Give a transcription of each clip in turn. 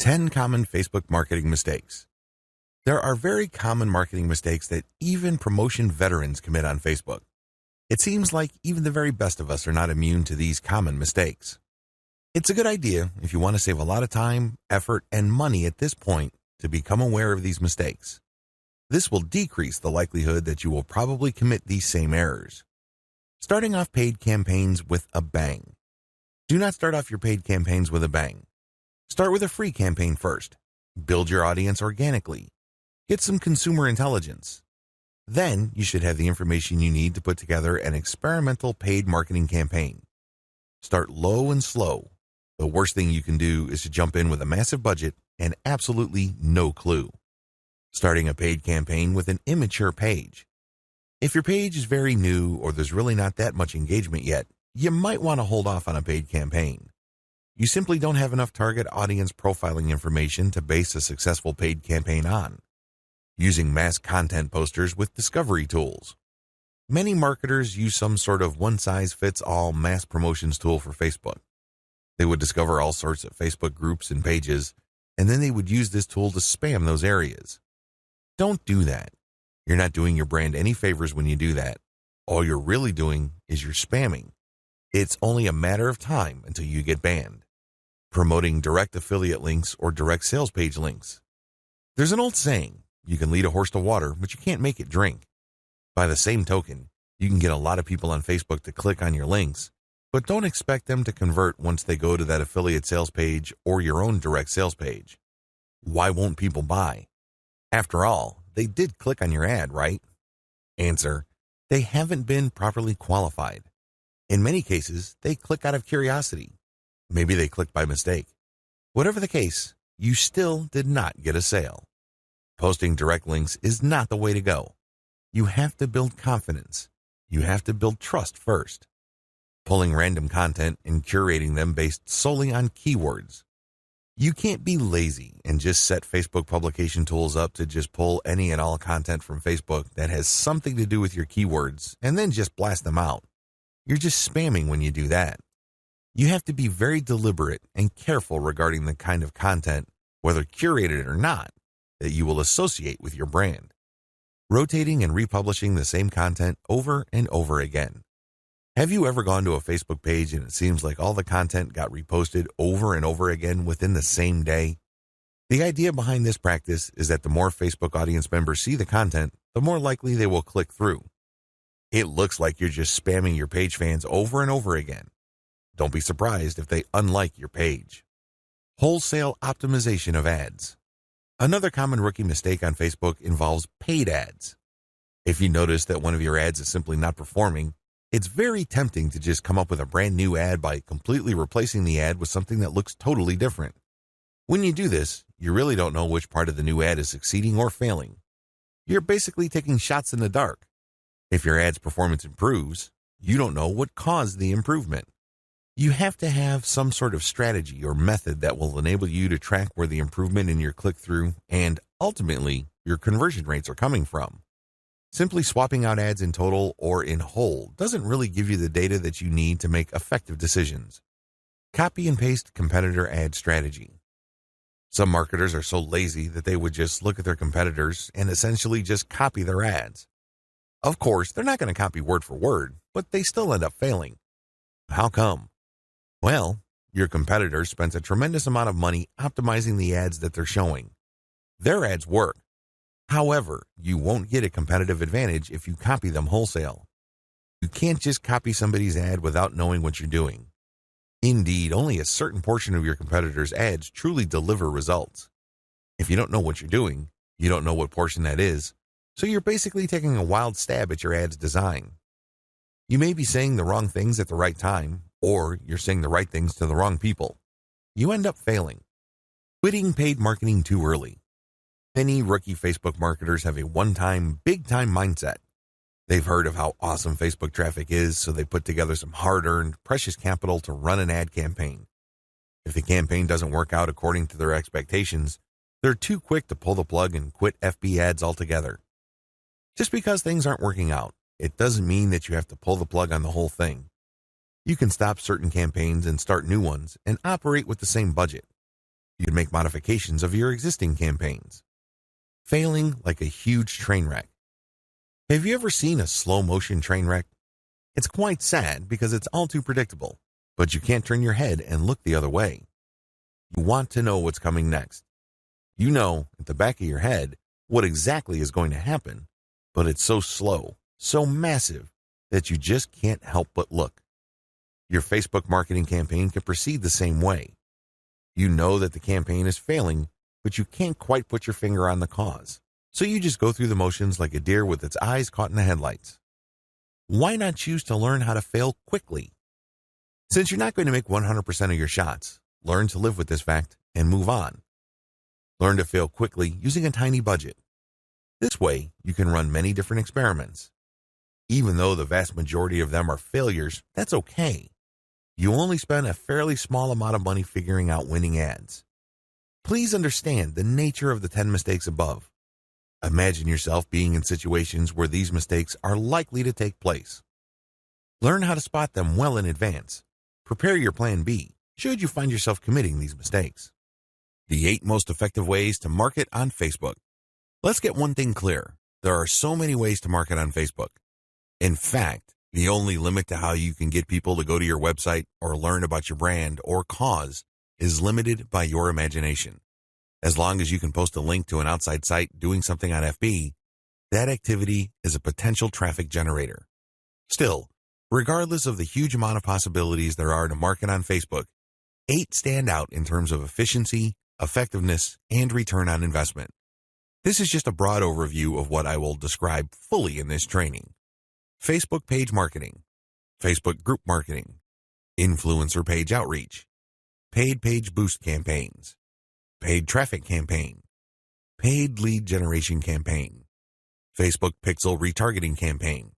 10 common Facebook marketing mistakes. There are very common marketing mistakes that even promotion veterans commit on Facebook. It seems like even the very best of us are not immune to these common mistakes. It's a good idea if you want to save a lot of time, effort, and money at this point to become aware of these mistakes. This will decrease the likelihood that you will probably commit these same errors. Starting off paid campaigns with a bang. Do not start off your paid campaigns with a bang. Start with a free campaign first. Build your audience organically. Get some consumer intelligence. Then you should have the information you need to put together an experimental paid marketing campaign. Start low and slow. The worst thing you can do is to jump in with a massive budget and absolutely no clue. Starting a paid campaign with an immature page. If your page is very new or there's really not that much engagement yet, you might want to hold off on a paid campaign. You simply don't have enough target audience profiling information to base a successful paid campaign on. Using mass content posters with discovery tools. Many marketers use some sort of one-size-fits-all mass promotions tool for Facebook. They would discover all sorts of Facebook groups and pages, and then they would use this tool to spam those areas. Don't do that. You're not doing your brand any favors when you do that. All you're really doing is you're spamming. It's only a matter of time until you get banned. Promoting direct affiliate links or direct sales page links. There's an old saying, you can lead a horse to water, but you can't make it drink. By the same token, you can get a lot of people on Facebook to click on your links, but don't expect them to convert once they go to that affiliate sales page or your own direct sales page. Why won't people buy? After all, they did click on your ad, right? Answer, they haven't been properly qualified. In many cases, they click out of curiosity. Maybe they clicked by mistake. Whatever the case, you still did not get a sale. Posting direct links is not the way to go. You have to build confidence. You have to build trust first. Pulling random content and curating them based solely on keywords. You can't be lazy and just set Facebook publication tools up to just pull any and all content from Facebook that has something to do with your keywords and then just blast them out. You're just spamming when you do that. You have to be very deliberate and careful regarding the kind of content, whether curated or not, that you will associate with your brand. Rotating and republishing the same content over and over again. Have you ever gone to a Facebook page and it seems like all the content got reposted over and over again within the same day? The idea behind this practice is that the more Facebook audience members see the content, the more likely they will click through. It looks like you're just spamming your page fans over and over again. Don't be surprised if they unlike your page. Wholesale optimization of ads. Another common rookie mistake on Facebook involves paid ads. If you notice that one of your ads is simply not performing, it's very tempting to just come up with a brand new ad by completely replacing the ad with something that looks totally different. When you do this, you really don't know which part of the new ad is succeeding or failing. You're basically taking shots in the dark. If your ad's performance improves, you don't know what caused the improvement. You have to have some sort of strategy or method that will enable you to track where the improvement in your click-through and, ultimately, your conversion rates are coming from. Simply swapping out ads in total or in whole doesn't really give you the data that you need to make effective decisions. Copy and paste competitor ad strategy. Some marketers are so lazy that they would just look at their competitors and essentially just copy their ads. Of course, they're not going to copy word for word, but they still end up failing. How come? Well, your competitors spent a tremendous amount of money optimizing the ads that they're showing. Their ads work. However, you won't get a competitive advantage if you copy them wholesale. You can't just copy somebody's ad without knowing what you're doing. Indeed, only a certain portion of your competitors' ads truly deliver results. If you don't know what you're doing, you don't know what portion that is, so you're basically taking a wild stab at your ad's design. You may be saying the wrong things at the right time, or you're saying the right things to the wrong people. You end up failing. Quitting paid marketing too early. Many rookie Facebook marketers have a one-time, big-time mindset. They've heard of how awesome Facebook traffic is, so they put together some hard-earned, precious capital to run an ad campaign. If the campaign doesn't work out according to their expectations, they're too quick to pull the plug and quit FB ads altogether. Just because things aren't working out, it doesn't mean that you have to pull the plug on the whole thing. You can stop certain campaigns and start new ones and operate with the same budget. You'd make modifications of your existing campaigns. Failing like a huge train wreck. Have you ever seen a slow-motion train wreck? It's quite sad because it's all too predictable, but you can't turn your head and look the other way. You want to know what's coming next. You know, at the back of your head, what exactly is going to happen, but it's so slow, so massive, that you just can't help but look. Your Facebook marketing campaign can proceed the same way. You know that the campaign is failing, but you can't quite put your finger on the cause. So you just go through the motions like a deer with its eyes caught in the headlights. Why not choose to learn how to fail quickly? Since you're not going to make 100% of your shots, learn to live with this fact and move on. Learn to fail quickly using a tiny budget. This way, you can run many different experiments. Even though the vast majority of them are failures, that's okay. You only spend a fairly small amount of money figuring out winning ads. Please understand the nature of the 10 mistakes above. Imagine yourself being in situations where these mistakes are likely to take place. Learn how to spot them well in advance. Prepare your plan B should you find yourself committing these mistakes. The 8 most effective ways to market on Facebook. Let's get one thing clear. There are so many ways to market on Facebook. In fact, the only limit to how you can get people to go to your website or learn about your brand or cause is limited by your imagination. As long as you can post a link to an outside site doing something on FB, that activity is a potential traffic generator. Still, regardless of the huge amount of possibilities there are to market on Facebook, 8 stand out in terms of efficiency, effectiveness, and return on investment. This is just a broad overview of what I will describe fully in this training. Facebook page marketing, Facebook group marketing, influencer page outreach, paid page boost campaigns, paid traffic campaign, paid lead generation campaign, Facebook pixel retargeting campaign,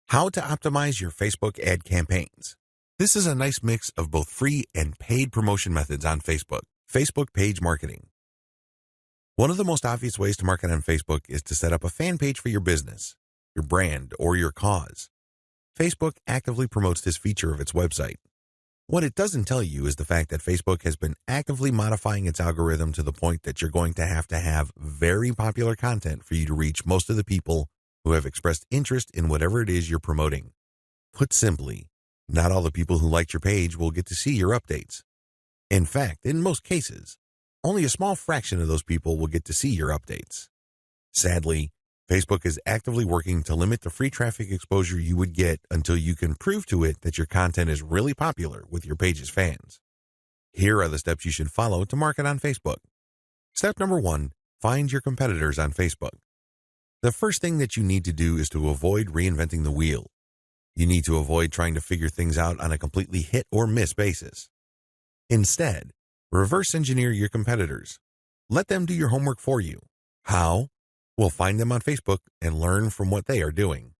how to optimize your Facebook ad campaigns. This is a nice mix of both free and paid promotion methods on Facebook. Facebook page marketing. One of the most obvious ways to market on Facebook is to set up a fan page for your business, your brand, or your cause. Facebook actively promotes this feature of its website. What it doesn't tell you is the fact that Facebook has been actively modifying its algorithm to the point that you're going to have very popular content for you to reach most of the people who have expressed interest in whatever it is you're promoting. Put simply, not all the people who liked your page will get to see your updates. In fact, in most cases, only a small fraction of those people will get to see your updates. Sadly, Facebook is actively working to limit the free traffic exposure you would get until you can prove to it that your content is really popular with your page's fans. Here are the steps you should follow to market on Facebook. Step number 1, find your competitors on Facebook. The first thing that you need to do is to avoid reinventing the wheel. You need to avoid trying to figure things out on a completely hit or miss basis. Instead, reverse engineer your competitors. Let them do your homework for you. How? Well, find them on Facebook and learn from what they are doing.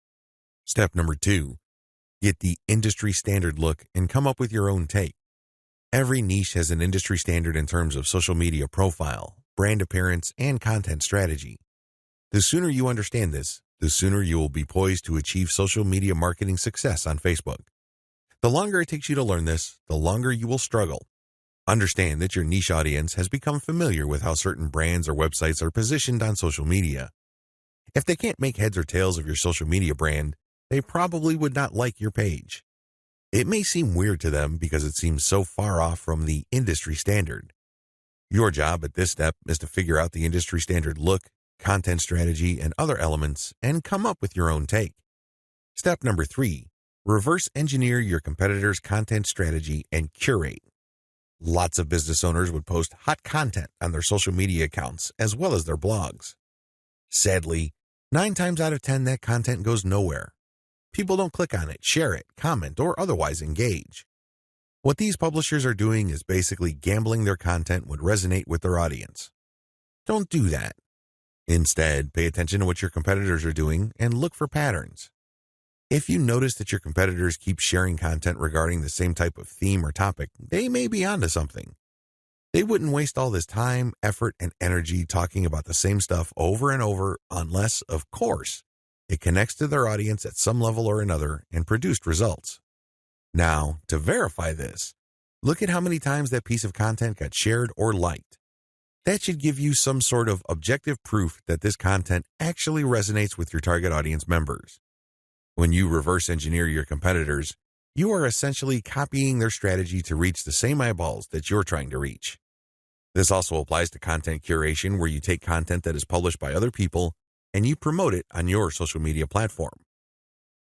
Step number 2, get the industry standard look and come up with your own take. Every niche has an industry standard in terms of social media profile, brand appearance, and content strategy. The sooner you understand this, the sooner you will be poised to achieve social media marketing success on Facebook. The longer it takes you to learn this, the longer you will struggle. Understand that your niche audience has become familiar with how certain brands or websites are positioned on social media. If they can't make heads or tails of your social media brand, they probably would not like your page. It may seem weird to them because it seems so far off from the industry standard. Your job at this step is to figure out the industry standard look, content strategy, and other elements and come up with your own take. Step number 3, reverse engineer your competitors' content strategy and curate. Lots of business owners would post hot content on their social media accounts as well as their blogs. Sadly, 9 times out of 10 that content goes nowhere. People don't click on it, share it, comment, or otherwise engage. What these publishers are doing is basically gambling their content would resonate with their audience. Don't do that. Instead, pay attention to what your competitors are doing and look for patterns. If you notice that your competitors keep sharing content regarding the same type of theme or topic, they may be onto something. They wouldn't waste all this time, effort, and energy talking about the same stuff over and over unless, of course, it connects to their audience at some level or another and produced results. Now, to verify this, look at how many times that piece of content got shared or liked. That should give you some sort of objective proof that this content actually resonates with your target audience members. When you reverse engineer your competitors, you are essentially copying their strategy to reach the same eyeballs that you're trying to reach. This also applies to content curation, where you take content that is published by other people and you promote it on your social media platform.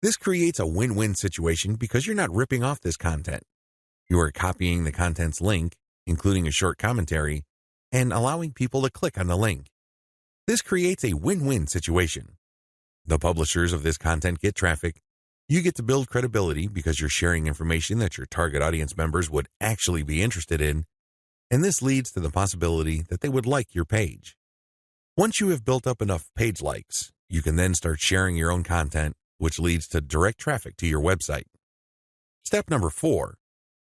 This creates a win-win situation because you're not ripping off this content. You are copying the content's link, including a short commentary, and allowing people to click on the link. This creates a win-win situation. The publishers of this content get traffic. You get to build credibility because you're sharing information that your target audience members would actually be interested in, and this leads to the possibility that they would like your page. Once you have built up enough page likes, you can then start sharing your own content, which leads to direct traffic to your website. Step number 4,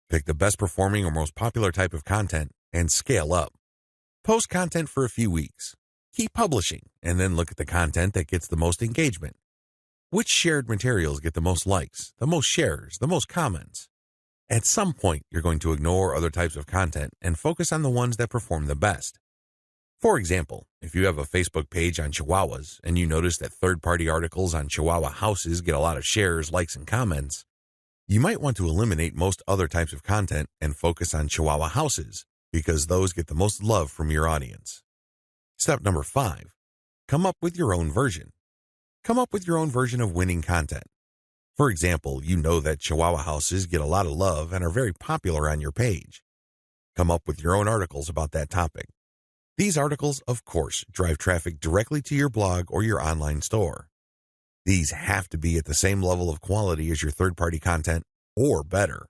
pick the best performing or most popular type of content and scale up. Post content for a few weeks. Keep publishing, and then look at the content that gets the most engagement. Which shared materials get the most likes, the most shares, the most comments? At some point, you're going to ignore other types of content and focus on the ones that perform the best. For example, if you have a Facebook page on Chihuahuas and you notice that third-party articles on Chihuahua houses get a lot of shares, likes, and comments, you might want to eliminate most other types of content and focus on Chihuahua houses because those get the most love from your audience. Step number 5, come up with your own version. Come up with your own version of winning content. For example, you know that Chihuahua houses get a lot of love and are very popular on your page. Come up with your own articles about that topic. These articles, of course, drive traffic directly to your blog or your online store. These have to be at the same level of quality as your third-party content, or better.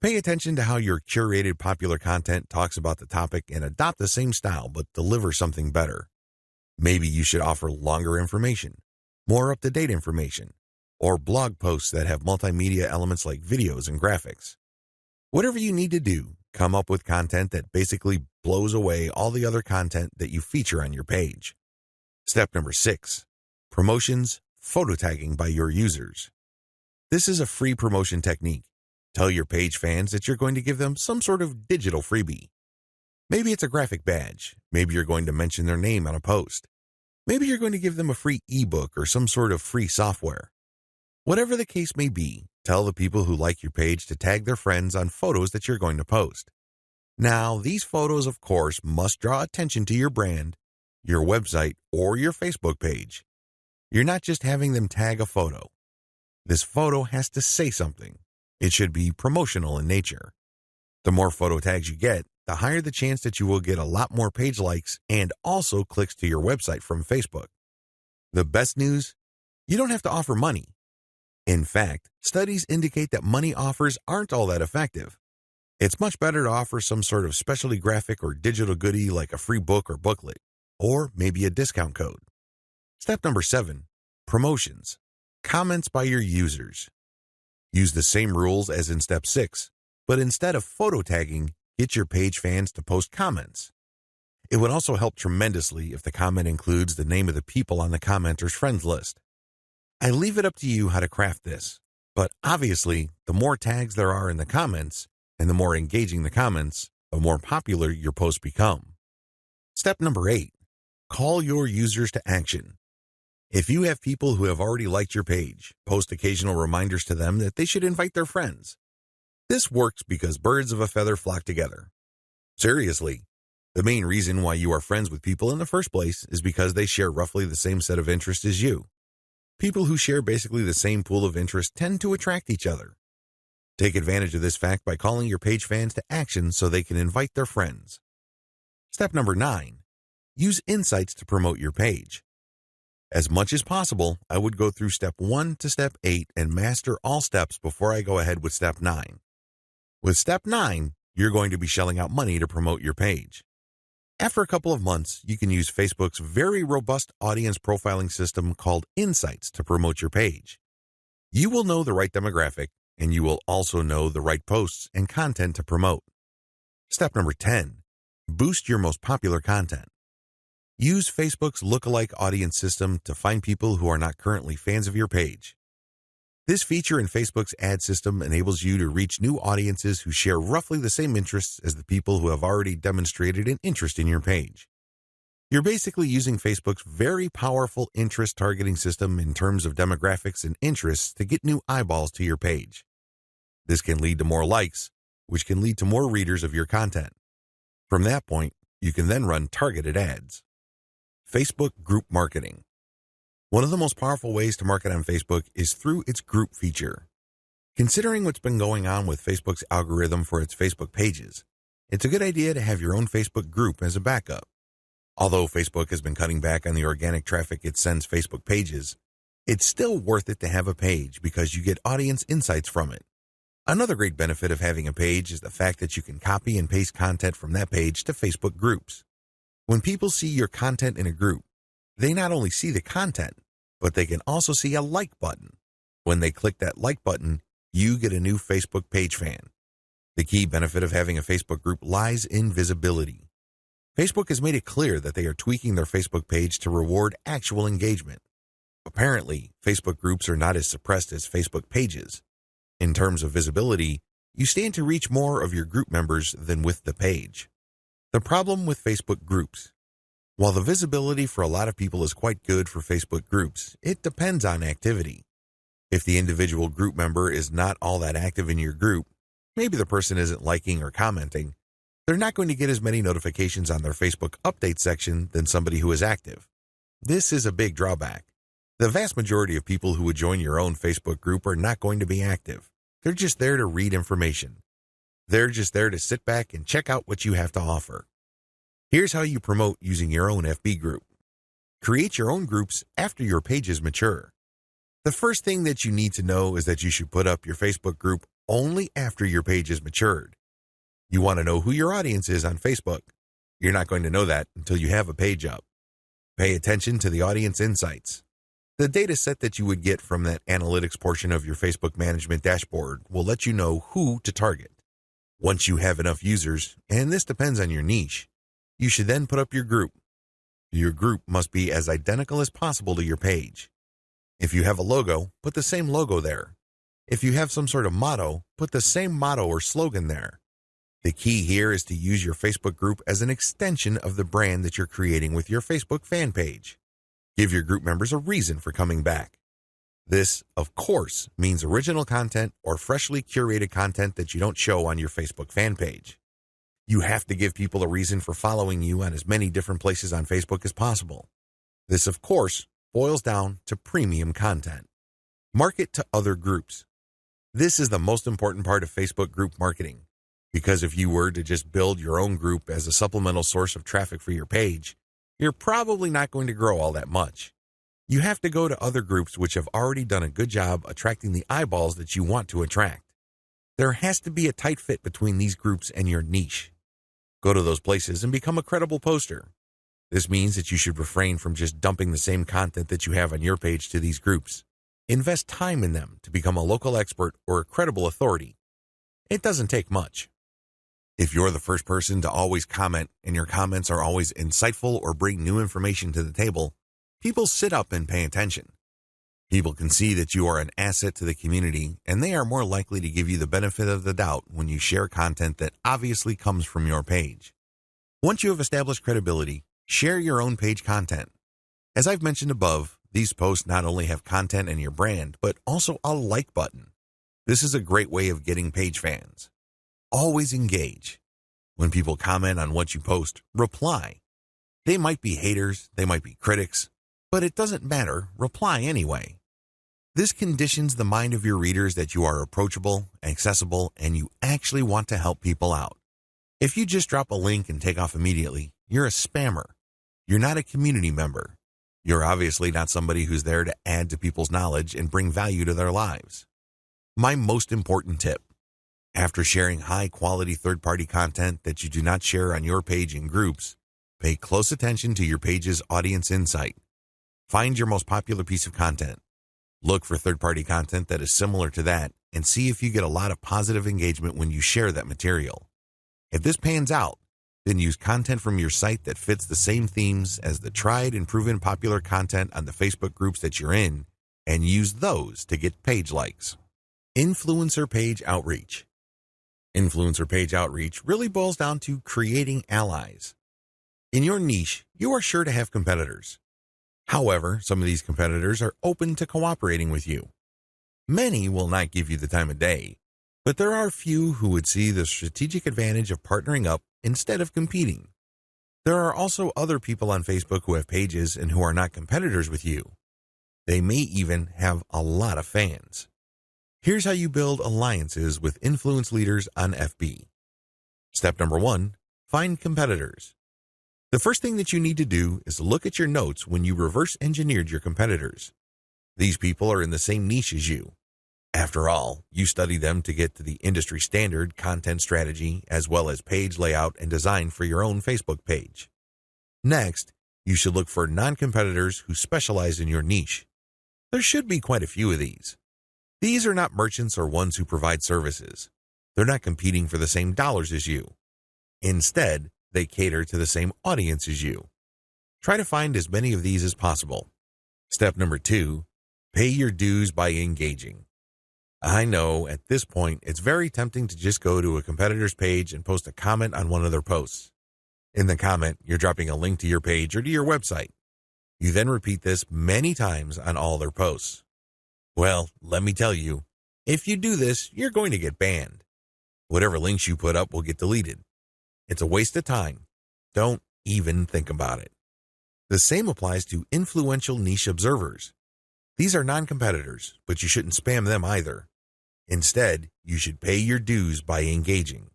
Pay attention to how your curated popular content talks about the topic and adopt the same style but deliver something better. Maybe you should offer longer information, more up-to-date information, or blog posts that have multimedia elements like videos and graphics. Whatever you need to do, come up with content that basically blows away all the other content that you feature on your page. Step number 6, promotions, photo tagging by your users. This is a free promotion technique. Tell your page fans that you're going to give them some sort of digital freebie. Maybe it's a graphic badge. Maybe you're going to mention their name on a post. Maybe you're going to give them a free ebook or some sort of free software. Whatever the case may be, tell the people who like your page to tag their friends on photos that you're going to post. Now, these photos, of course, must draw attention to your brand, your website, or your Facebook page. You're not just having them tag a photo. This photo has to say something. It should be promotional in nature. The more photo tags you get, the higher the chance that you will get a lot more page likes and also clicks to your website from Facebook. The best news? You don't have to offer money. In fact, studies indicate that money offers aren't all that effective. It's much better to offer some sort of specialty graphic or digital goodie like a free book or booklet, or maybe a discount code. Step number 7, promotions. Comments by your users. Use the same rules as in step 6, but instead of photo tagging, get your page fans to post comments. It would also help tremendously if the comment includes the name of the people on the commenter's friends list. I leave it up to you how to craft this, but obviously, the more tags there are in the comments, and the more engaging the comments, the more popular your posts become. Step number 8, call your users to action. If you have people who have already liked your page, post occasional reminders to them that they should invite their friends. This works because birds of a feather flock together. Seriously, the main reason why you are friends with people in the first place is because they share roughly the same set of interests as you. People who share basically the same pool of interest tend to attract each other. Take advantage of this fact by calling your page fans to action so they can invite their friends. Step number 9, use insights to promote your page. As much as possible, I would go through step 1 to step 8 and master all steps before I go ahead with step 9. With step 9, you're going to be shelling out money to promote your page. After a couple of months, you can use Facebook's very robust audience profiling system called Insights to promote your page. You will know the right demographic, and you will also know the right posts and content to promote. Step number 10, boost your most popular content. Use Facebook's lookalike audience system to find people who are not currently fans of your page. This feature in Facebook's ad system enables you to reach new audiences who share roughly the same interests as the people who have already demonstrated an interest in your page. You're basically using Facebook's very powerful interest targeting system in terms of demographics and interests to get new eyeballs to your page. This can lead to more likes, which can lead to more readers of your content. From that point, you can then run targeted ads. Facebook group marketing. One of the most powerful ways to market on Facebook is through its group feature. Considering what's been going on with Facebook's algorithm for its Facebook pages, it's a good idea to have your own Facebook group as a backup. Although Facebook has been cutting back on the organic traffic it sends Facebook pages, it's still worth it to have a page because you get audience insights from it. Another great benefit of having a page is the fact that you can copy and paste content from that page to Facebook groups. When people see your content in a group, they not only see the content, but they can also see a like button. When they click that like button, you get a new Facebook page fan. The key benefit of having a Facebook group lies in visibility. Facebook has made it clear that they are tweaking their Facebook page to reward actual engagement. Apparently, Facebook groups are not as suppressed as Facebook pages. In terms of visibility, you stand to reach more of your group members than with the page. The problem with Facebook groups. While the visibility for a lot of people is quite good for Facebook groups, it depends on activity. If the individual group member is not all that active in your group, maybe the person isn't liking or commenting, they're not going to get as many notifications on their Facebook update section than somebody who is active. This is a big drawback. The vast majority of people who would join your own Facebook group are not going to be active. They're just there to read information. They're just there to sit back and check out what you have to offer. Here's how you promote using your own FB group. Create your own groups after your pages mature. The first thing that you need to know is that you should put up your Facebook group only after your page is matured. You want to know who your audience is on Facebook. You're not going to know that until you have a page up. Pay attention to the audience insights. The data set that you would get from that analytics portion of your Facebook management dashboard will let you know who to target. Once you have enough users, and this depends on your niche, you should then put up your group. Your group must be as identical as possible to your page. If you have a logo, put the same logo there. If you have some sort of motto, put the same motto or slogan there. The key here is to use your Facebook group as an extension of the brand that you're creating with your Facebook fan page. Give your group members a reason for coming back. This, of course, means original content or freshly curated content that you don't show on your Facebook fan page. You have to give people a reason for following you on as many different places on Facebook as possible. This, of course, boils down to premium content. Market to other groups. This is the most important part of Facebook group marketing, because if you were to just build your own group as a supplemental source of traffic for your page, you're probably not going to grow all that much. You have to go to other groups which have already done a good job attracting the eyeballs that you want to attract. There has to be a tight fit between these groups and your niche. Go to those places and become a credible poster. This means that you should refrain from just dumping the same content that you have on your page to these groups. Invest time in them to become a local expert or a credible authority. It doesn't take much. If you're the first person to always comment and your comments are always insightful or bring new information to the table, people sit up and pay attention. People can see that you are an asset to the community, and they are more likely to give you the benefit of the doubt when you share content that obviously comes from your page. Once you have established credibility, share your own page content. As I've mentioned above, these posts not only have content and your brand, but also a like button. This is a great way of getting page fans. Always engage. When people comment on what you post, reply. They might be haters, they might be critics, but it doesn't matter, reply anyway. This conditions the mind of your readers that you are approachable, accessible, and you actually want to help people out. If you just drop a link and take off immediately, you're a spammer. You're not a community member. You're obviously not somebody who's there to add to people's knowledge and bring value to their lives. My most important tip: after sharing high-quality third-party content that you do not share on your page in groups, pay close attention to your page's audience insight. Find your most popular piece of content. Look for third-party content that is similar to that and see if you get a lot of positive engagement when you share that material. If this pans out, then use content from your site that fits the same themes as the tried and proven popular content on the Facebook groups that you're in, and use those to get page likes. Influencer page outreach. Influencer page outreach really boils down to creating allies. In your niche, you are sure to have competitors. However, some of these competitors are open to cooperating with you. Many will not give you the time of day, but there are few who would see the strategic advantage of partnering up instead of competing. There are also other people on Facebook who have pages and who are not competitors with you. They may even have a lot of fans. Here's how you build alliances with influence leaders on FB. Step number 1, find competitors. The first thing that you need to do is look at your notes when you reverse engineered your competitors. These people are in the same niche as you. After all, you study them to get to the industry standard content strategy as well as page layout and design for your own Facebook page. Next, you should look for non-competitors who specialize in your niche. There should be quite a few of these. These are not merchants or ones who provide services. They're not competing for the same dollars as you. Instead, they cater to the same audience as you. Try to find as many of these as possible. Step number 2, pay your dues by engaging. I know at this point it's very tempting to just go to a competitor's page and post a comment on one of their posts. In the comment, you're dropping a link to your page or to your website. You then repeat this many times on all their posts. Well, let me tell you, if you do this, you're going to get banned. Whatever links you put up will get deleted. It's a waste of time. Don't even think about it. The same applies to influential niche observers. These are non-competitors, but you shouldn't spam them either. Instead, you should pay your dues by engaging.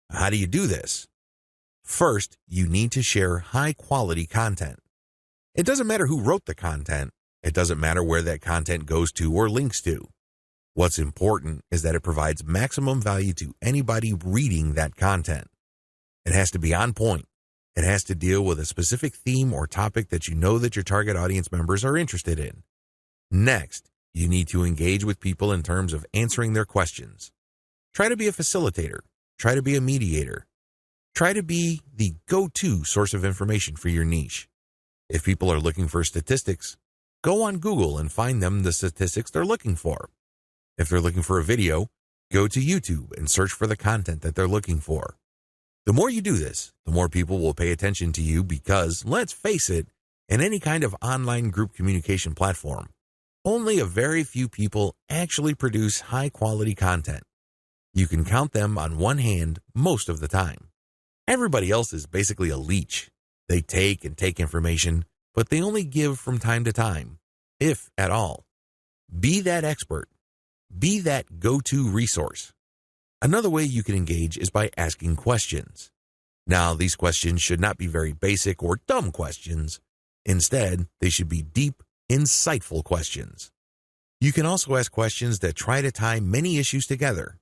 How do you do this? First, you need to share high-quality content. It doesn't matter who wrote the content. It doesn't matter where that content goes to or links to. What's important is that it provides maximum value to anybody reading that content. It has to be on point. It has to deal with a specific theme or topic that you know that your target audience members are interested in. Next, you need to engage with people in terms of answering their questions. Try to be a facilitator. Try to be a mediator. Try to be the go-to source of information for your niche. If people are looking for statistics, go on Google and find them the statistics they're looking for. If they're looking for a video, go to YouTube and search for the content that they're looking for. The more you do this, the more people will pay attention to you because, let's face it, in any kind of online group communication platform, only a very few people actually produce high-quality content. You can count them on one hand most of the time. Everybody else is basically a leech. They take and take information, but they only give from time to time, if at all. Be that expert. Be that go-to resource. Another way you can engage is by asking questions. Now, these questions should not be very basic or dumb questions. Instead, they should be deep, insightful questions. You can also ask questions that try to tie many issues together.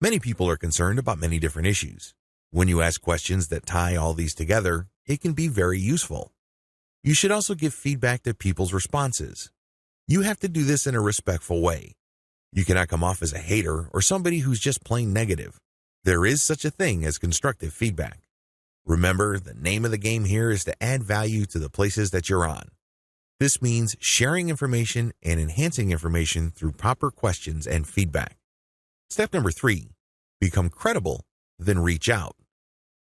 Many people are concerned about many different issues. When you ask questions that tie all these together, it can be very useful. You should also give feedback to people's responses. You have to do this in a respectful way. You cannot come off as a hater or somebody who's just plain negative. There is such a thing as constructive feedback. Remember, the name of the game here is to add value to the places that you're on. This means sharing information and enhancing information through proper questions and feedback. Step number 3, become credible, then reach out.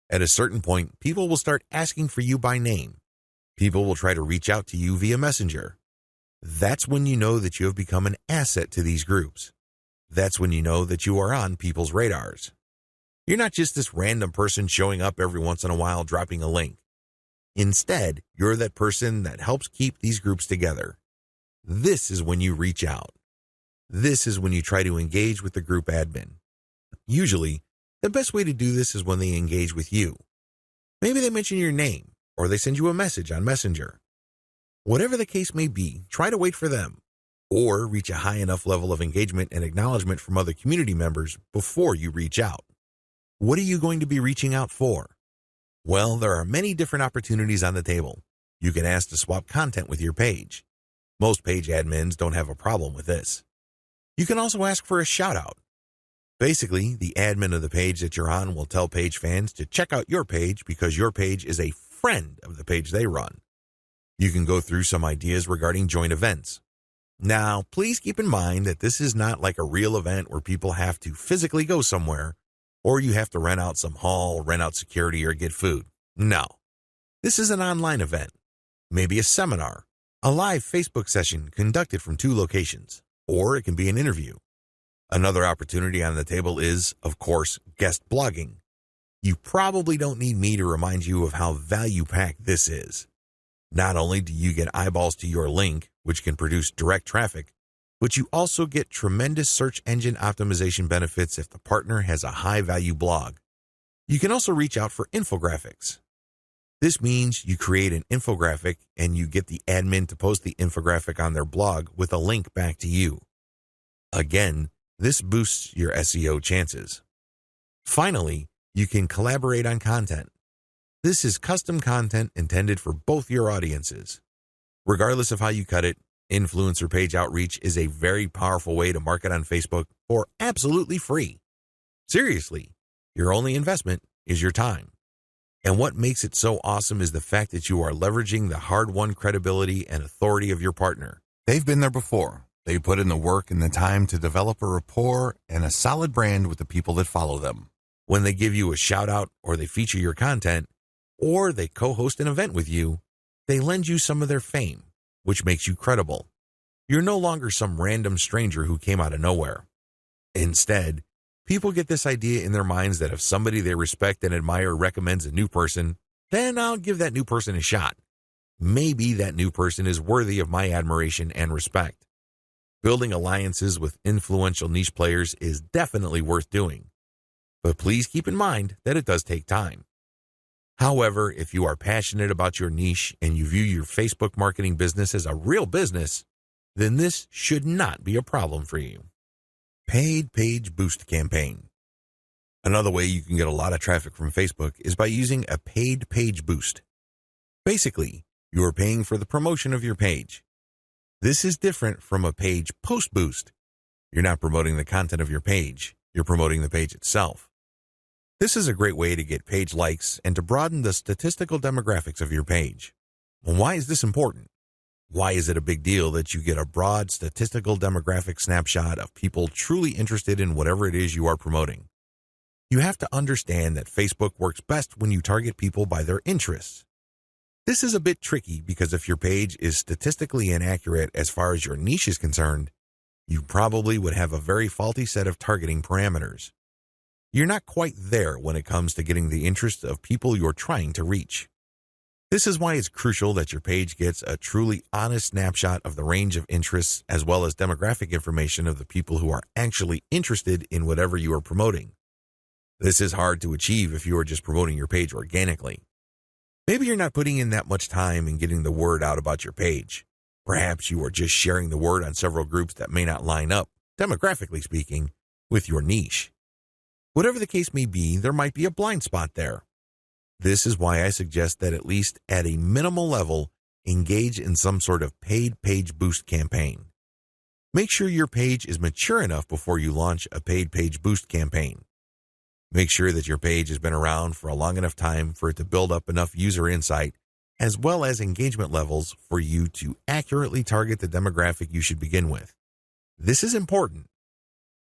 At a certain point, people will start asking for you by name. People will try to reach out to you via Messenger. That's when you know that you have become an asset to these groups. That's when you know that you are on people's radars. You're not just this random person showing up every once in a while dropping a link. Instead, you're that person that helps keep these groups together. This is when you reach out. This is when you try to engage with the group admin. Usually, the best way to do this is when they engage with you. Maybe they mention your name, or they send you a message on Messenger. Whatever the case may be, try to wait for them, or reach a high enough level of engagement and acknowledgement from other community members before you reach out. What are you going to be reaching out for? Well, there are many different opportunities on the table. You can ask to swap content with your page. Most page admins don't have a problem with this. You can also ask for a shout-out. Basically, the admin of the page that you're on will tell page fans to check out your page because your page is a friend of the page they run. You can go through some ideas regarding joint events. Now, please keep in mind that this is not like a real event where people have to physically go somewhere, or you have to rent out some hall, rent out security, or get food. No. This is an online event, maybe a seminar, a live Facebook session conducted from 2 locations, or it can be an interview. Another opportunity on the table is, of course, guest blogging. You probably don't need me to remind you of how value-packed this is. Not only do you get eyeballs to your link, which can produce direct traffic, but you also get tremendous search engine optimization benefits if the partner has a high-value blog. You can also reach out for infographics. This means you create an infographic and you get the admin to post the infographic on their blog with a link back to you. Again, this boosts your SEO chances. Finally, you can collaborate on content. This is custom content intended for both your audiences. Regardless of how you cut it, influencer page outreach is a very powerful way to market on Facebook for absolutely free. Seriously, your only investment is your time. And what makes it so awesome is the fact that you are leveraging the hard-won credibility and authority of your partner. They've been there before. They put in the work and the time to develop a rapport and a solid brand with the people that follow them. When they give you a shout-out or they feature your content, or they co-host an event with you, they lend you some of their fame, which makes you credible. You're no longer some random stranger who came out of nowhere. Instead, people get this idea in their minds that if somebody they respect and admire recommends a new person, then I'll give that new person a shot. Maybe that new person is worthy of my admiration and respect. Building alliances with influential niche players is definitely worth doing. But please keep in mind that it does take time. However, if you are passionate about your niche and you view your Facebook marketing business as a real business, then this should not be a problem for you. Paid Page Boost Campaign. Another way you can get a lot of traffic from Facebook is by using a paid page boost. Basically, you are paying for the promotion of your page. This is different from a page post boost. You're not promoting the content of your page, you're promoting the page itself. This is a great way to get page likes and to broaden the statistical demographics of your page. Why is this important? Why is it a big deal that you get a broad statistical demographic snapshot of people truly interested in whatever it is you are promoting? You have to understand that Facebook works best when you target people by their interests. This is a bit tricky because if your page is statistically inaccurate as far as your niche is concerned, you probably would have a very faulty set of targeting parameters. You're not quite there when it comes to getting the interest of people you're trying to reach. This is why it's crucial that your page gets a truly honest snapshot of the range of interests as well as demographic information of the people who are actually interested in whatever you are promoting. This is hard to achieve if you are just promoting your page organically. Maybe you're not putting in that much time in getting the word out about your page. Perhaps you are just sharing the word on several groups that may not line up, demographically speaking, with your niche. Whatever the case may be, there might be a blind spot there. This is why I suggest that at least at a minimal level, engage in some sort of paid page boost campaign. Make sure your page is mature enough before you launch a paid page boost campaign. Make sure that your page has been around for a long enough time for it to build up enough user insight, as well as engagement levels for you to accurately target the demographic you should begin with. This is important.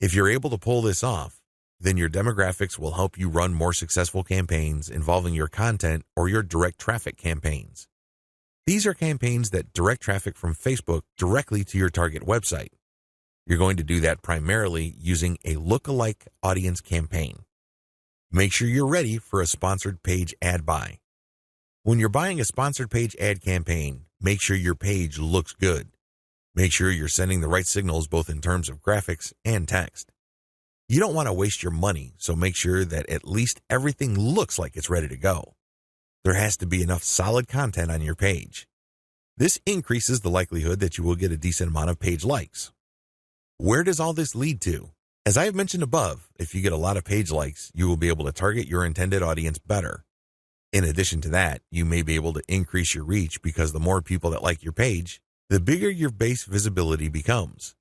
If you're able to pull this off, then your demographics will help you run more successful campaigns involving your content or your direct traffic campaigns. These are campaigns that direct traffic from Facebook directly to your target website. You're going to do that primarily using a lookalike audience campaign. Make sure you're ready for a sponsored page ad buy. When you're buying a sponsored page ad campaign, make sure your page looks good. Make sure you're sending the right signals both in terms of graphics and text. You don't want to waste your money, so make sure that at least everything looks like it's ready to go. There has to be enough solid content on your page. This increases the likelihood that you will get a decent amount of page likes. Where does all this lead to? As I have mentioned above, if you get a lot of page likes, you will be able to target your intended audience better. In addition to that, you may be able to increase your reach because the more people that like your page, the bigger your base visibility becomes.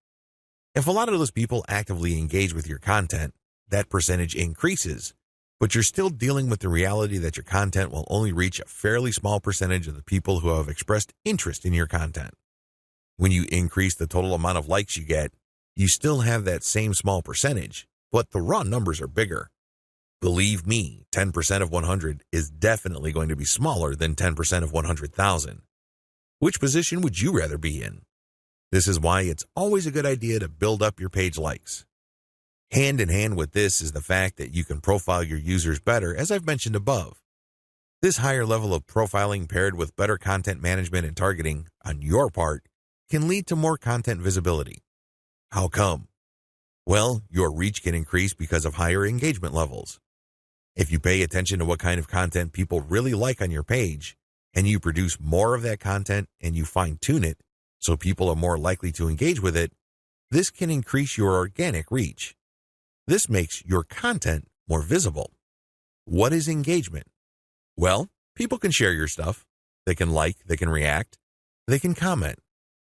If a lot of those people actively engage with your content, that percentage increases, but you're still dealing with the reality that your content will only reach a fairly small percentage of the people who have expressed interest in your content. When you increase the total amount of likes you get, you still have that same small percentage, but the raw numbers are bigger. Believe me, 10% of 100 is definitely going to be smaller than 10% of 100,000. Which position would you rather be in? This is why it's always a good idea to build up your page likes. Hand in hand with this is the fact that you can profile your users better, as I've mentioned above. This higher level of profiling paired with better content management and targeting on your part can lead to more content visibility. How come? Well, your reach can increase because of higher engagement levels. If you pay attention to what kind of content people really like on your page, and you produce more of that content and you fine-tune it so people are more likely to engage with it, this can increase your organic reach. This makes your content more visible. What is engagement? Well, people can share your stuff. They can like, they can react, they can comment.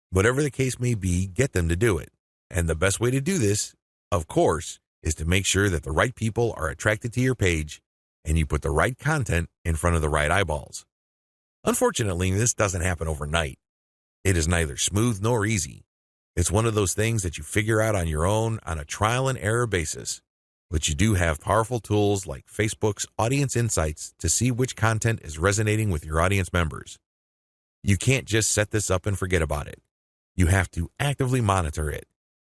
Whatever the case may be, get them to do it. And the best way to do this, of course, is to make sure that the right people are attracted to your page and you put the right content in front of the right eyeballs. Unfortunately, this doesn't happen overnight. It is neither smooth nor easy. It's one of those things that you figure out on your own on a trial and error basis. But you do have powerful tools like Facebook's Audience Insights to see which content is resonating with your audience members. You can't just set this up and forget about it. You have to actively monitor it.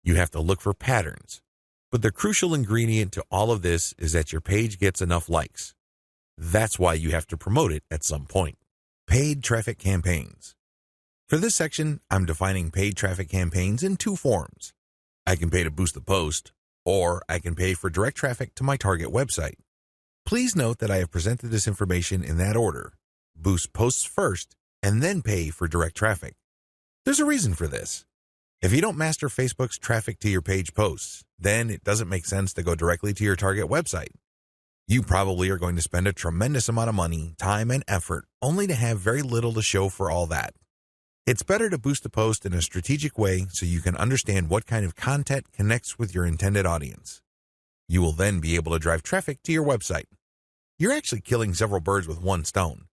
You have to look for patterns. But the crucial ingredient to all of this is that your page gets enough likes. That's why you have to promote it at some point. Paid traffic campaigns. For this section, I'm defining paid traffic campaigns in two forms. I can pay to boost the post, or I can pay for direct traffic to my target website. Please note that I have presented this information in that order. Boost posts first, and then pay for direct traffic. There's a reason for this. If you don't master Facebook's traffic to your page posts, then it doesn't make sense to go directly to your target website. You probably are going to spend a tremendous amount of money, time, and effort only to have very little to show for all that. It's better to boost a post in a strategic way so you can understand what kind of content connects with your intended audience. You will then be able to drive traffic to your website. You're actually killing several birds with one stone.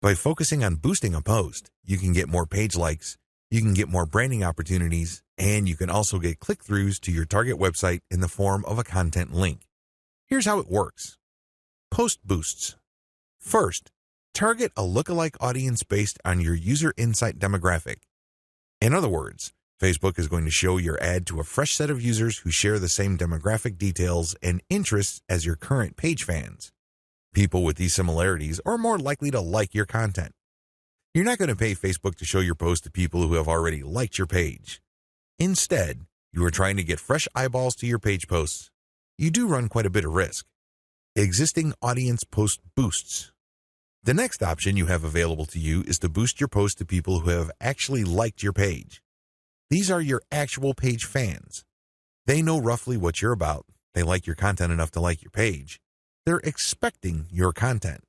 By focusing on boosting a post, you can get more page likes, you can get more branding opportunities, and you can also get click-throughs to your target website in the form of a content link. Here's how it works. Post boosts. First, target a lookalike audience based on your user insight demographic. In other words, Facebook is going to show your ad to a fresh set of users who share the same demographic details and interests as your current page fans. People with these similarities are more likely to like your content. You're not going to pay Facebook to show your post to people who have already liked your page. Instead, you are trying to get fresh eyeballs to your page posts. You do run quite a bit of risk. Existing audience post boosts. The next option you have available to you is to boost your post to people who have actually liked your page. These are your actual page fans. They know roughly what you're about. They like your content enough to like your page. They're expecting your content.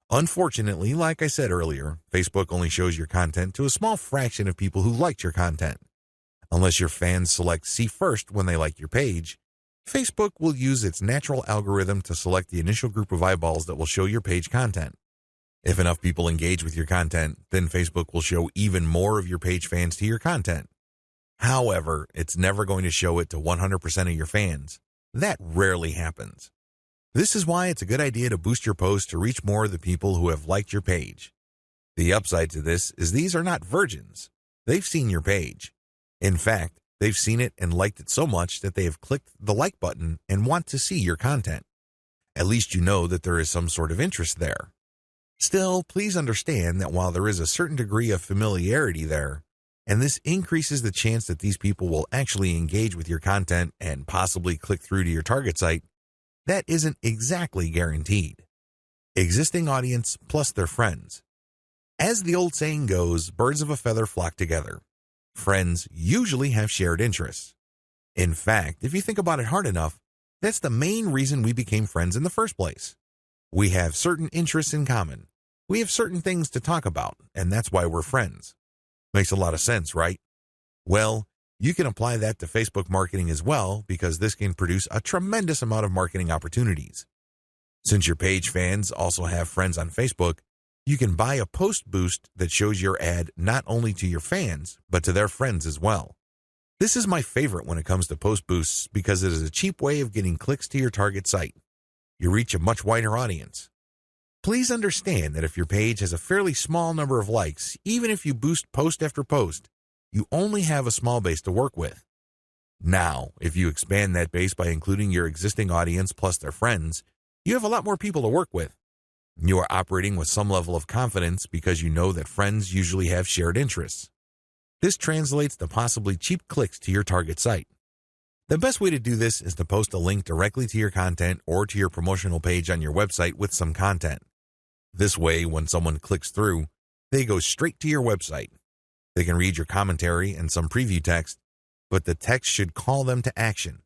Unfortunately, like I said earlier, Facebook only shows your content to a small fraction of people who liked your content. Unless your fans select see first when they like your page, Facebook will use its natural algorithm to select the initial group of eyeballs that will show your page content. If enough people engage with your content, then Facebook will show even more of your page fans to your content. However, it's never going to show it to 100% of your fans. That rarely happens. This is why it's a good idea to boost your post to reach more of the people who have liked your page. The upside to this is these are not virgins. They've seen your page. In fact, they've seen it and liked it so much that they have clicked the like button and want to see your content. At least you know that there is some sort of interest there. Still, please understand that while there is a certain degree of familiarity there, and this increases the chance that these people will actually engage with your content and possibly click through to your target site, that isn't exactly guaranteed. Existing audience plus their friends. As the old saying goes, birds of a feather flock together. Friends usually have shared interests. In fact, if you think about it hard enough, that's the main reason we became friends in the first place. We have certain interests in common. We have certain things to talk about, and that's why we're friends. Makes a lot of sense, right? Well, you can apply that to Facebook marketing as well, because this can produce a tremendous amount of marketing opportunities. Since your page fans also have friends on Facebook, you can buy a post boost that shows your ad not only to your fans, but to their friends as well. This is my favorite when it comes to post boosts because it is a cheap way of getting clicks to your target site. you reach a much wider audience. Please understand that if your page has a fairly small number of likes, even if you boost post after post, you only have a small base to work with. Now, if you expand that base by including your existing audience plus their friends, you have a lot more people to work with. You are operating with some level of confidence because you know that friends usually have shared interests. This translates to possibly cheap clicks to your target site. The best way to do this is to post a link directly to your content or to your promotional page on your website with some content. This way, when someone clicks through, they go straight to your website. They can read your commentary and some preview text, but the text should call them to action.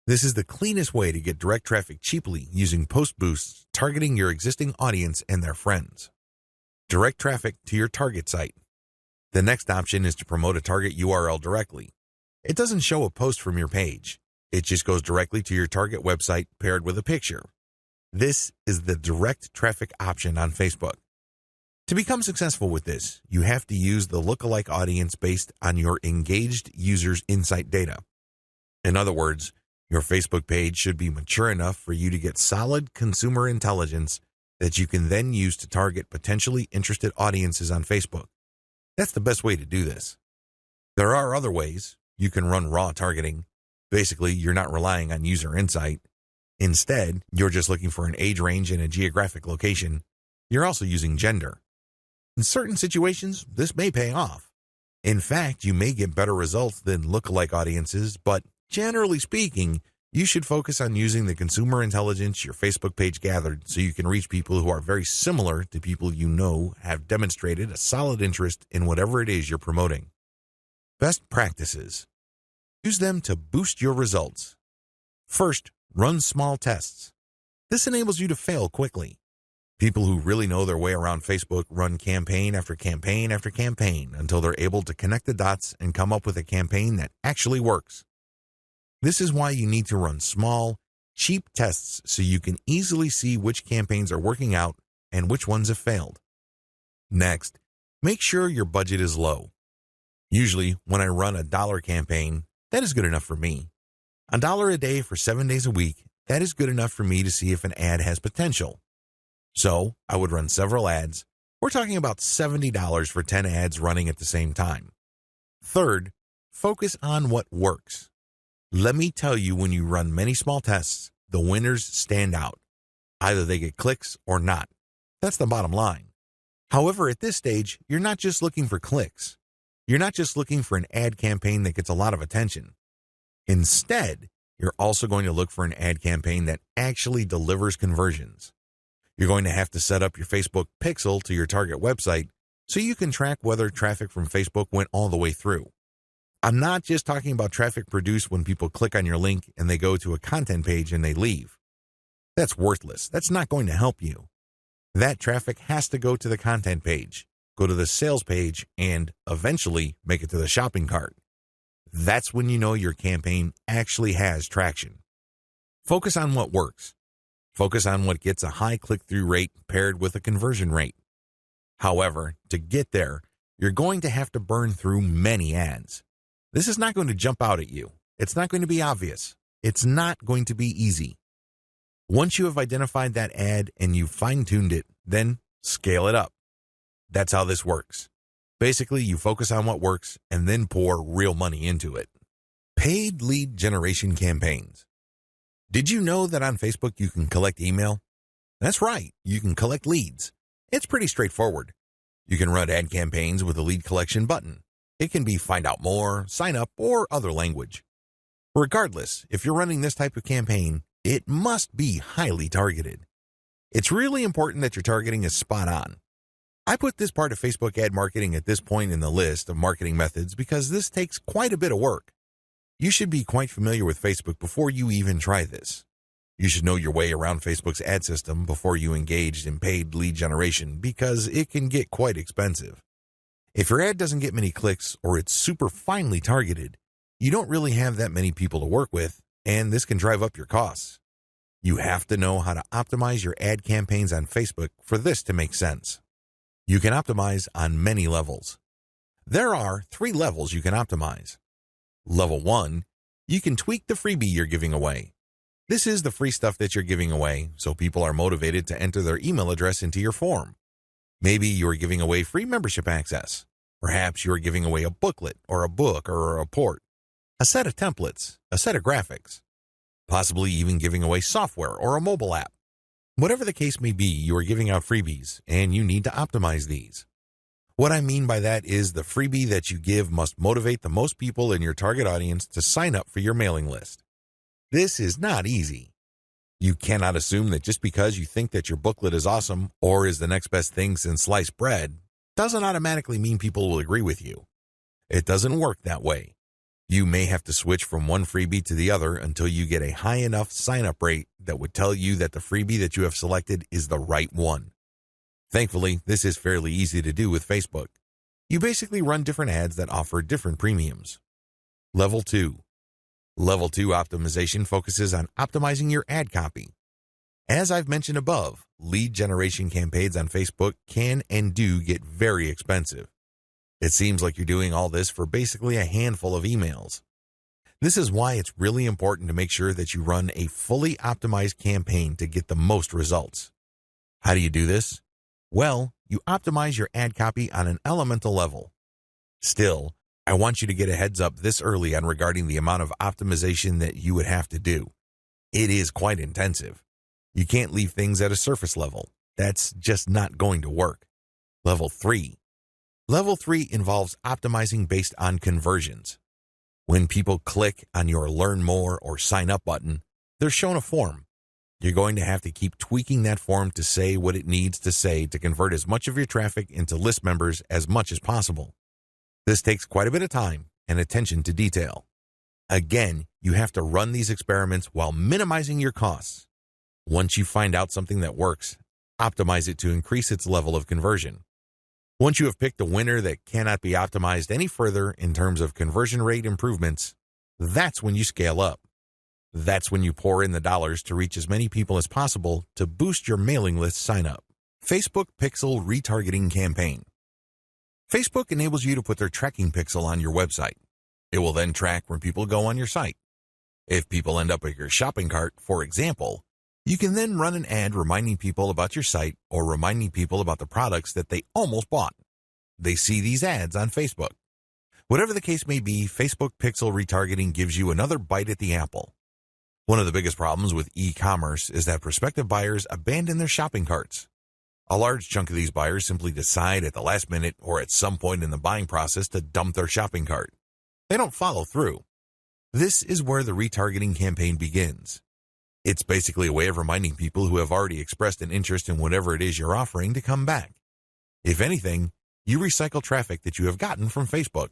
This is the cleanest way to get direct traffic cheaply using post boosts targeting your existing audience and their friends. Direct traffic to your target site. The next option is to promote a target URL directly. It doesn't show a post from your page. It just goes directly to your target website paired with a picture. This is the direct traffic option on Facebook. To become successful with this, you have to use the lookalike audience based on your engaged users' insight data. In other words, your Facebook page should be mature enough for you to get solid consumer intelligence that you can then use to target potentially interested audiences on Facebook. That's the best way to do this. There are other ways. You can run raw targeting. Basically, you're not relying on user insight. Instead, you're just looking for an age range and a geographic location. You're also using gender. In certain situations, this may pay off. In fact, you may get better results than lookalike audiences, but generally speaking, you should focus on using the consumer intelligence your Facebook page gathered so you can reach people who are very similar to people you know have demonstrated a solid interest in whatever it is you're promoting. Best practices. Use them to boost your results. First, run small tests. This enables you to fail quickly. People who really know their way around Facebook run campaign after campaign after campaign until they're able to connect the dots and come up with a campaign that actually works. This is why you need to run small, cheap tests so you can easily see which campaigns are working out and which ones have failed. Next, make sure your budget is low. Usually, when I run a $1 campaign, that is good enough for me. $1 a day for 7 days a week, that is good enough for me to see if an ad has potential. So, I would run several ads. We're talking about $70 for 10 ads running at the same time. Third, focus on what works. Let me tell you, when you run many small tests, the winners stand out. Either they get clicks or not. That's the bottom line. However, at this stage, you're not just looking for clicks. You're not just looking for an ad campaign that gets a lot of attention. Instead, you're also going to look for an ad campaign that actually delivers conversions. You're going to have to set up your Facebook pixel to your target website so you can track whether traffic from Facebook went all the way through. I'm not just talking about traffic produced when people click on your link and they go to a content page and they leave. That's worthless. That's not going to help you. That traffic has to go to the content page, go to the sales page, and eventually make it to the shopping cart. That's when you know your campaign actually has traction. Focus on what works. Focus on what gets a high click-through rate paired with a conversion rate. However, to get there, you're going to have to burn through many ads. This is not going to jump out at you. It's not going to be obvious. It's not going to be easy. Once you have identified that ad and you've fine-tuned it, then scale it up. That's how this works. Basically, you focus on what works and then pour real money into it. Paid lead generation campaigns. Did you know that on Facebook you can collect email? That's right, you can collect leads. It's pretty straightforward. You can run ad campaigns with a lead collection button. It can be find out more, sign up, or other language. Regardless, if you're running this type of campaign, it must be highly targeted. It's really important that your targeting is spot on. I put this part of Facebook ad marketing at this point in the list of marketing methods because this takes quite a bit of work. You should be quite familiar with Facebook before you even try this. You should know your way around Facebook's ad system before you engage in paid lead generation because it can get quite expensive. If your ad doesn't get many clicks or it's super finely targeted, you don't really have that many people to work with, and this can drive up your costs. You have to know how to optimize your ad campaigns on Facebook for this to make sense. You can optimize on many levels. There are 3 levels you can optimize. Level 1, you can tweak the freebie you're giving away. This is the free stuff that you're giving away, so people are motivated to enter their email address into your form. Maybe you're giving away free membership access. Perhaps you're giving away a booklet or a book or a report, a set of templates, a set of graphics, possibly even giving away software or a mobile app. Whatever the case may be, you are giving out freebies, and you need to optimize these. What I mean by that is the freebie that you give must motivate the most people in your target audience to sign up for your mailing list. This is not easy. You cannot assume that just because you think that your booklet is awesome or is the next best thing since sliced bread doesn't automatically mean people will agree with you. It doesn't work that way. You may have to switch from one freebie to the other until you get a high enough sign-up rate that would tell you that the freebie that you have selected is the right one. Thankfully, this is fairly easy to do with Facebook. You basically run different ads that offer different premiums. Level 2. Level 2 optimization focuses on optimizing your ad copy. As I've mentioned above, lead generation campaigns on Facebook can and do get very expensive. It seems like you're doing all this for basically a handful of emails. This is why it's really important to make sure that you run a fully optimized campaign to get the most results. How do you do this? Well, you optimize your ad copy on an elemental level. Still, I want you to get a heads up this early on regarding the amount of optimization that you would have to do. It is quite intensive. You can't leave things at a surface level. That's just not going to work. Level 3. Level 3 involves optimizing based on conversions. When people click on your Learn More or Sign Up button, they're shown a form. You're going to have to keep tweaking that form to say what it needs to say to convert as much of your traffic into list members as much as possible. This takes quite a bit of time and attention to detail. Again, you have to run these experiments while minimizing your costs. Once you find out something that works, optimize it to increase its level of conversion. Once you have picked a winner that cannot be optimized any further in terms of conversion rate improvements, that's when you scale up. That's when you pour in the dollars to reach as many people as possible to boost your mailing list sign-up. Facebook Pixel Retargeting Campaign. Facebook enables you to put their tracking pixel on your website. It will then track when people go on your site. If people end up at your shopping cart, for example, you can then run an ad reminding people about your site or reminding people about the products that they almost bought. They see these ads on Facebook. Whatever the case may be, Facebook Pixel Retargeting gives you another bite at the apple. One of the biggest problems with e-commerce is that prospective buyers abandon their shopping carts. A large chunk of these buyers simply decide at the last minute or at some point in the buying process to dump their shopping cart. They don't follow through. This is where the retargeting campaign begins. It's basically a way of reminding people who have already expressed an interest in whatever it is you're offering to come back. If anything, you recycle traffic that you have gotten from Facebook.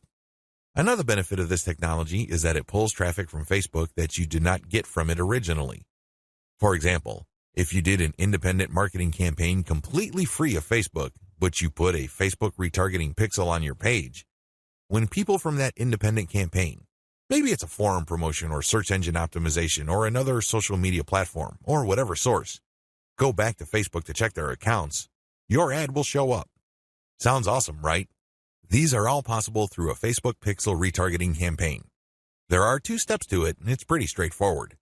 Another benefit of this technology is that it pulls traffic from Facebook that you did not get from it originally. For example, if you did an independent marketing campaign completely free of Facebook, but you put a Facebook retargeting pixel on your page, when people from that independent campaign, maybe it's a forum promotion or search engine optimization or another social media platform or whatever source, go back to Facebook to check their accounts, your ad will show up. Sounds awesome, right? These are all possible through a Facebook Pixel retargeting campaign. There are 2 steps to it, and it's pretty straightforward.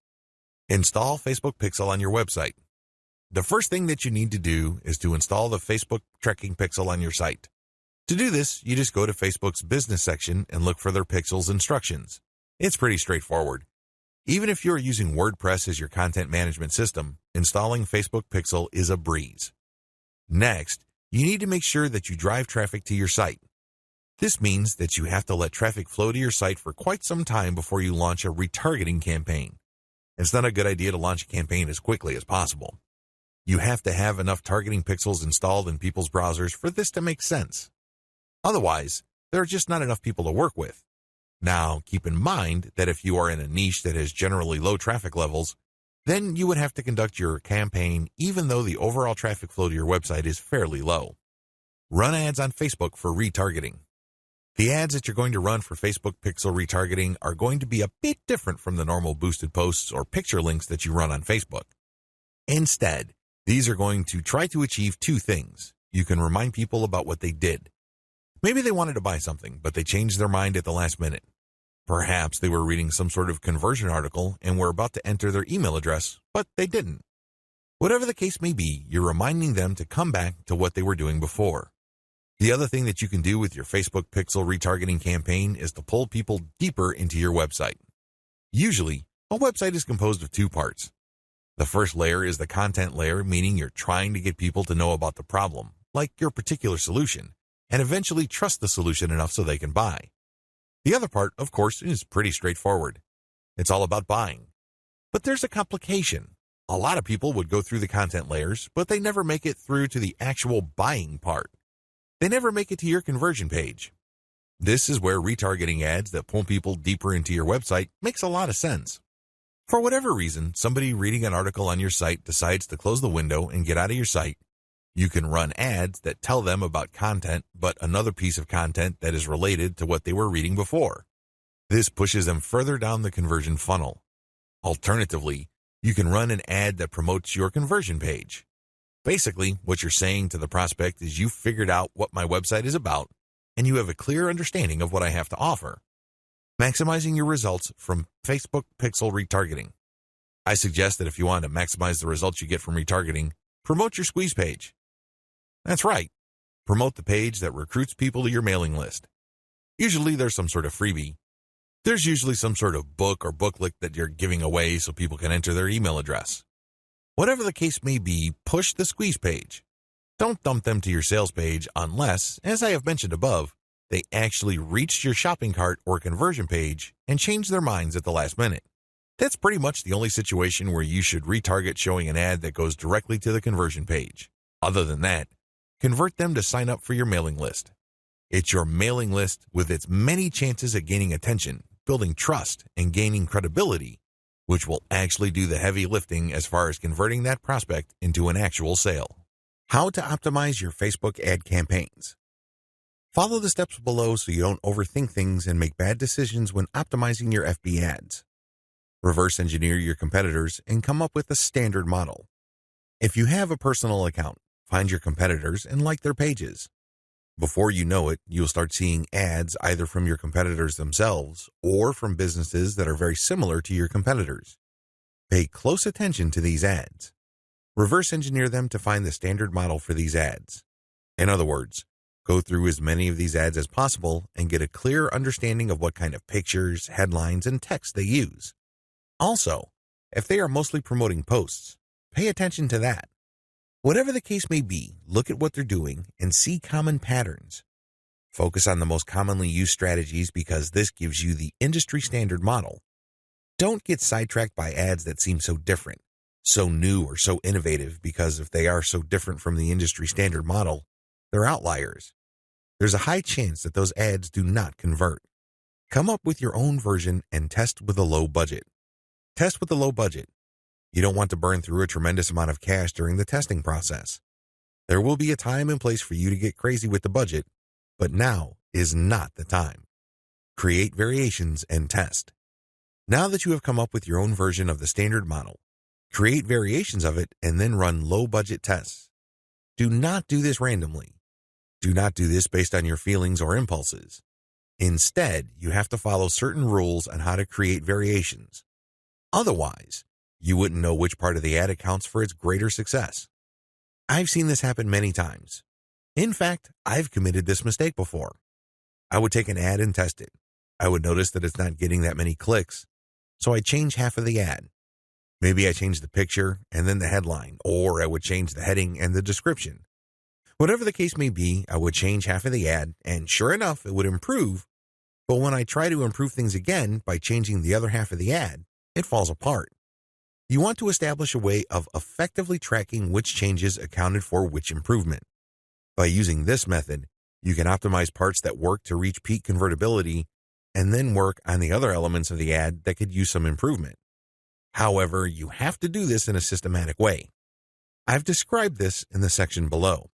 Install Facebook Pixel on your website. The first thing that you need to do is to install the Facebook tracking pixel on your site. To do this, you just go to Facebook's business section and look for their pixels instructions. It's pretty straightforward. Even if you're using WordPress as your content management system, installing Facebook Pixel is a breeze. Next, you need to make sure that you drive traffic to your site. This means that you have to let traffic flow to your site for quite some time before you launch a retargeting campaign. It's not a good idea to launch a campaign as quickly as possible. You have to have enough targeting pixels installed in people's browsers for this to make sense. Otherwise, there are just not enough people to work with. Now, keep in mind that if you are in a niche that has generally low traffic levels, then you would have to conduct your campaign even though the overall traffic flow to your website is fairly low. Run ads on Facebook for retargeting. The ads that you're going to run for Facebook Pixel retargeting are going to be a bit different from the normal boosted posts or picture links that you run on Facebook. Instead, these are going to try to achieve 2 things. You can remind people about what they did. Maybe they wanted to buy something, but they changed their mind at the last minute. Perhaps they were reading some sort of conversion article and were about to enter their email address, but they didn't. Whatever the case may be, you're reminding them to come back to what they were doing before. The other thing that you can do with your Facebook pixel retargeting campaign is to pull people deeper into your website. Usually, a website is composed of two parts. The first layer is the content layer, meaning you're trying to get people to know about the problem, like your particular solution, and eventually trust the solution enough so they can buy. The other part, of course, is pretty straightforward. It's all about buying. But there's a complication. A lot of people would go through the content layers, but they never make it through to the actual buying part. They never make it to your conversion page. This is where retargeting ads that pull people deeper into your website makes a lot of sense. For whatever reason, somebody reading an article on your site decides to close the window and get out of your site. You can run ads that tell them about content, but another piece of content that is related to what they were reading before. This pushes them further down the conversion funnel. Alternatively, you can run an ad that promotes your conversion page. Basically, what you're saying to the prospect is you've figured out what my website is about, and you have a clear understanding of what I have to offer. Maximizing your results from Facebook pixel retargeting. I suggest that if you want to maximize the results you get from retargeting, promote your squeeze page. That's right. Promote the page that recruits people to your mailing list. Usually there's some sort of freebie. There's usually some sort of book or booklet that you're giving away so people can enter their email address. Whatever the case may be, push the squeeze page. Don't dump them to your sales page unless, as I have mentioned above, they actually reached your shopping cart or conversion page and changed their minds at the last minute. That's pretty much the only situation where you should retarget showing an ad that goes directly to the conversion page. Other than that, convert them to sign up for your mailing list. It's your mailing list with its many chances at gaining attention, building trust, and gaining credibility, which will actually do the heavy lifting as far as converting that prospect into an actual sale. How to optimize your Facebook ad campaigns. Follow the steps below so you don't overthink things and make bad decisions when optimizing your FB ads. Reverse engineer your competitors and come up with a standard model. If you have a personal account, find your competitors and like their pages. Before you know it, you'll start seeing ads either from your competitors themselves or from businesses that are very similar to your competitors. Pay close attention to these ads. Reverse engineer them to find the standard model for these ads. In other words, go through as many of these ads as possible and get a clear understanding of what kind of pictures, headlines, and text they use. Also, if they are mostly promoting posts, pay attention to that. Whatever the case may be, look at what they're doing and see common patterns. Focus on the most commonly used strategies because this gives you the industry standard model. Don't get sidetracked by ads that seem so different, so new or so innovative because if they are so different from the industry standard model, they're outliers. There's a high chance that those ads do not convert. Come up with your own version and test with a low budget. Test with a low budget. You don't want to burn through a tremendous amount of cash during the testing process. There will be a time and place for you to get crazy with the budget, but now is not the time. Create variations and test. Now that you have come up with your own version of the standard model, create variations of it and then run low-budget tests. Do not do this randomly. Do not do this based on your feelings or impulses. Instead, you have to follow certain rules on how to create variations. Otherwise, you wouldn't know which part of the ad accounts for its greater success. I've seen this happen many times. In fact, I've committed this mistake before. I would take an ad and test it. I would notice that it's not getting that many clicks, so I'd change half of the ad. Maybe I change the picture and then the headline, or I would change the heading and the description. Whatever the case may be, I would change half of the ad, and sure enough, it would improve. But when I try to improve things again by changing the other half of the ad, it falls apart. You want to establish a way of effectively tracking which changes accounted for which improvement. By using this method, you can optimize parts that work to reach peak convertibility and then work on the other elements of the ad that could use some improvement. However, you have to do this in a systematic way. I've described this in the section below.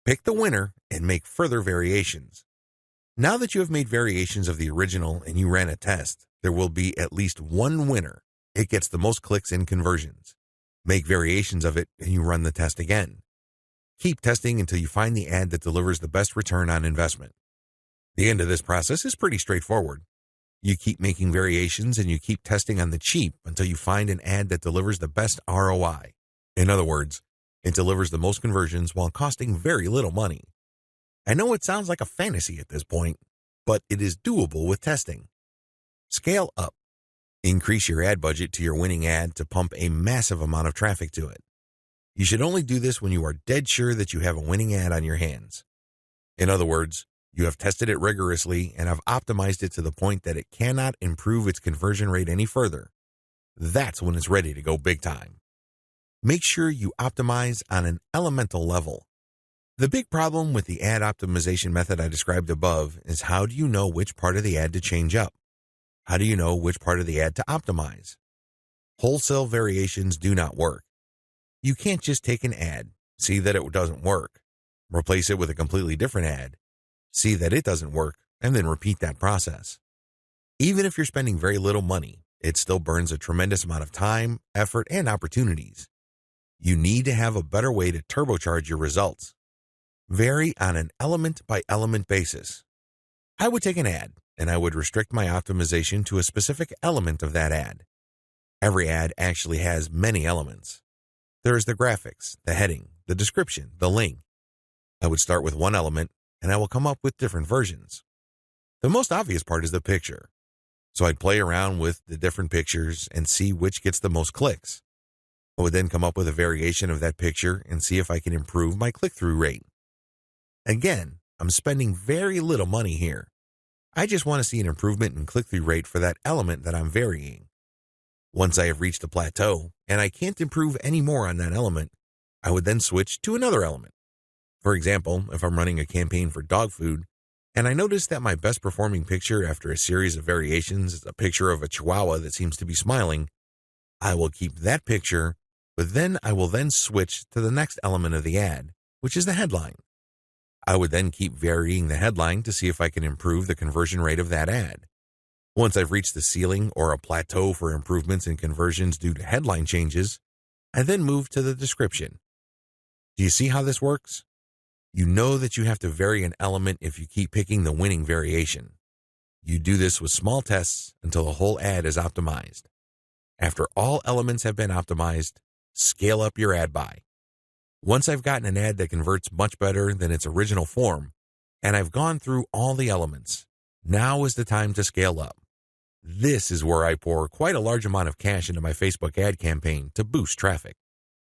Pick the winner and make further variations. Now that you have made variations of the original and you ran a test, there will be at least one winner. It gets the most clicks and conversions. Make variations of it and you run the test again. Keep testing until you find the ad that delivers the best return on investment. The end of this process is pretty straightforward. You keep making variations and you keep testing on the cheap until you find an ad that delivers the best ROI. In other words, it delivers the most conversions while costing very little money. I know it sounds like a fantasy at this point, but it is doable with testing. Scale up. Increase your ad budget to your winning ad to pump a massive amount of traffic to it. You should only do this when you are dead sure that you have a winning ad on your hands. In other words, you have tested it rigorously and have optimized it to the point that it cannot improve its conversion rate any further. That's when it's ready to go big time. Make sure you optimize on an elemental level. The big problem with the ad optimization method I described above is how do you know which part of the ad to change up? How do you know which part of the ad to optimize? Wholesale variations do not work. You can't just take an ad, see that it doesn't work, replace it with a completely different ad, see that it doesn't work, and then repeat that process. Even if you're spending very little money, it still burns a tremendous amount of time, effort, and opportunities. You need to have a better way to turbocharge your results. Vary on an element-by-element basis. I would take an ad, and I would restrict my optimization to a specific element of that ad. Every ad actually has many elements. There is the graphics, the heading, the description, the link. I would start with one element, and I will come up with different versions. The most obvious part is the picture. So I'd play around with the different pictures and see which gets the most clicks. I would then come up with a variation of that picture and see if I can improve my click-through rate. Again, I'm spending very little money here. I just want to see an improvement in click-through rate for that element that I'm varying. Once I have reached a plateau and I can't improve any more on that element, I would then switch to another element. For example, if I'm running a campaign for dog food and I notice that my best performing picture after a series of variations is a picture of a chihuahua that seems to be smiling, I will keep that picture, but then I will then switch to the next element of the ad, which is the headline. I would then keep varying the headline to see if I can improve the conversion rate of that ad. Once I've reached the ceiling or a plateau for improvements in conversions due to headline changes, I then move to the description. Do you see how this works? You know that you have to vary an element if you keep picking the winning variation. You do this with small tests until the whole ad is optimized. After all elements have been optimized, scale up your ad buy. Once I've gotten an ad that converts much better than its original form, and I've gone through all the elements, now is the time to scale up. This is where I pour quite a large amount of cash into my Facebook ad campaign to boost traffic.